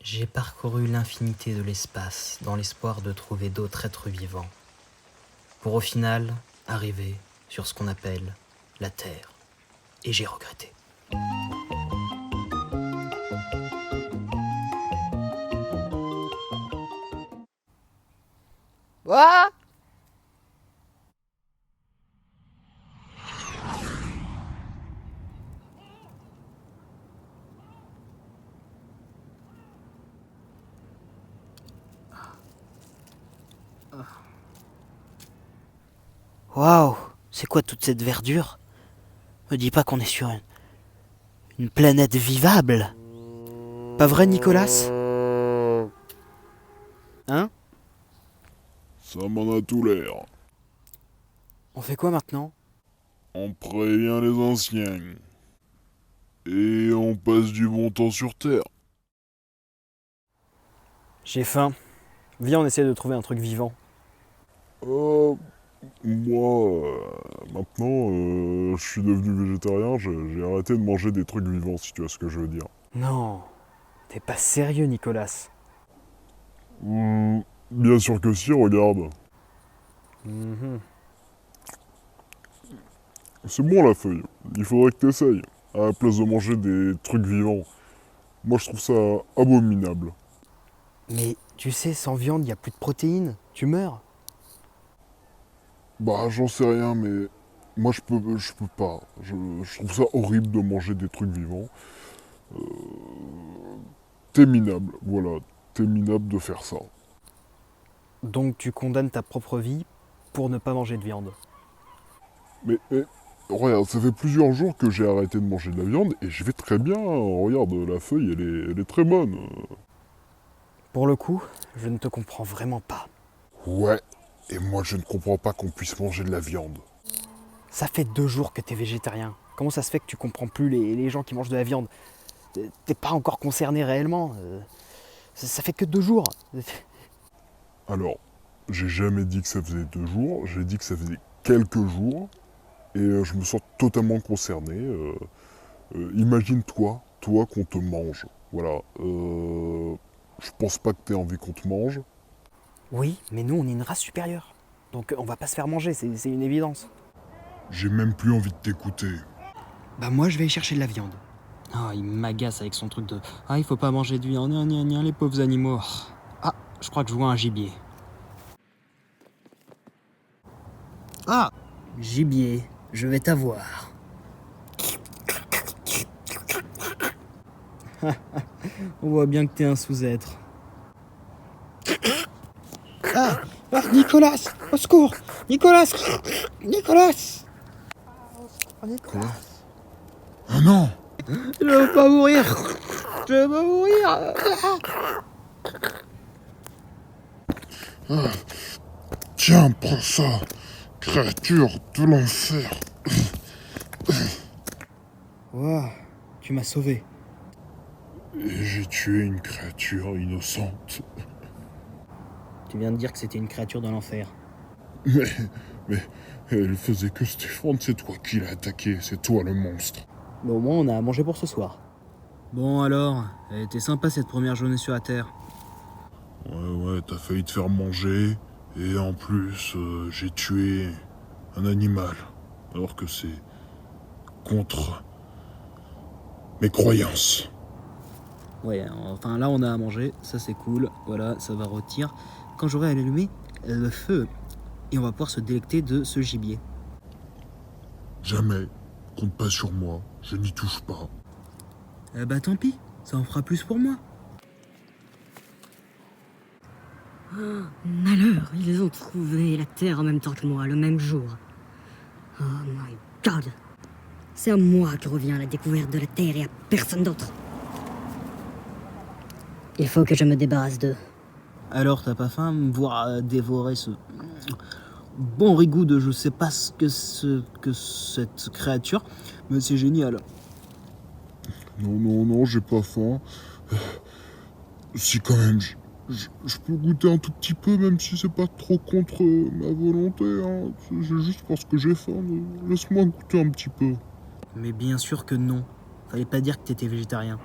J'ai parcouru l'infinité de l'espace dans l'espoir de trouver d'autres êtres vivants, pour au final arriver sur ce qu'on appelle la Terre. Et j'ai regretté. Quoi? Waouh, c'est quoi toute cette verdure? Me dis pas qu'on est sur une planète vivable. Pas vrai, Nicolas? Hein? Ça m'en a tout l'air. On fait quoi maintenant? On prévient les anciens. Et on passe du bon temps sur Terre. J'ai faim. Viens, on essaie de trouver un truc vivant. Moi, maintenant, je suis devenu végétarien, j'ai arrêté de manger des trucs vivants, si tu vois ce que je veux dire. Non, t'es pas sérieux, Nicolas. Bien sûr que si, regarde. Mhm. C'est bon la feuille, il faudrait que t'essayes, à la place de manger des trucs vivants. Moi je trouve ça abominable. Mais tu sais, sans viande, y a plus de protéines. Tu meurs. Bah j'en sais rien, mais moi je peux pas. Je trouve ça horrible de manger des trucs vivants. T'es minable, voilà. T'es minable de faire ça. Donc tu condamnes ta propre vie pour ne pas manger de viande. Mais regarde, ça fait plusieurs jours que j'ai arrêté de manger de la viande et je vais très bien. Regarde, la feuille, elle est très bonne. Pour le coup, je ne te comprends vraiment pas. Ouais, et moi je ne comprends pas qu'on puisse manger de la viande. Ça fait 2 jours que t'es végétarien. Comment ça se fait que tu comprends plus les gens qui mangent de la viande? T'es pas encore concerné réellement. Ça fait que 2 jours. Alors, j'ai jamais dit que ça faisait 2 jours, j'ai dit que ça faisait quelques jours, et je me sens totalement concerné. Imagine-toi, toi qu'on te mange. Voilà. Je pense pas que t'aies envie qu'on te mange. Oui, mais nous on est une race supérieure. Donc on va pas se faire manger, c'est une évidence. J'ai même plus envie de t'écouter. Bah moi je vais chercher de la viande. Ah, il m'agace avec son truc de « Ah, il faut pas manger de viande, gna gna gna, les pauvres animaux. » Ah, je crois que je vois un gibier. Ah, gibier, je vais t'avoir. On voit bien que t'es un sous-être. Ah, Nicolas, au secours, Nicolas, Nicolas. Quoi? Ah non! Je veux pas mourir. Je veux pas mourir. Tiens, prends ça! Créature de l'enfer! Ouah, tu m'as sauvé. Et j'ai tué une créature innocente. Tu viens de dire que c'était une créature de l'enfer. Mais elle faisait que se défendre, c'est toi qui l'as attaqué, c'est toi le monstre. Mais au moins, on a à manger pour ce soir. Bon alors, elle était sympa cette première journée sur la Terre. Ouais, t'as failli te faire manger, et en plus, j'ai tué un animal, alors que c'est contre mes croyances. Ouais, enfin là on a à manger, ça c'est cool, voilà, ça va rôtir. Quand j'aurai allumé le feu, et on va pouvoir se délecter de ce gibier. Jamais, compte pas sur moi, je n'y touche pas. Eh bah tant pis, ça en fera plus pour moi. Malheur, ils ont trouvé la Terre en même temps que moi, le même jour. Oh my God. C'est à moi que revient la découverte de la Terre et à personne d'autre. Il faut que je me débarrasse d'eux. Alors t'as pas faim à me voir dévorer ce bon rigou de je sais pas ce que cette créature, mais c'est génial. Non, j'ai pas faim. Si quand même, je peux goûter un tout petit peu, même si c'est pas trop contre ma volonté. Hein. C'est juste parce que j'ai faim. Laisse-moi goûter un petit peu. Mais bien sûr que non. Fallait pas dire que t'étais végétarien.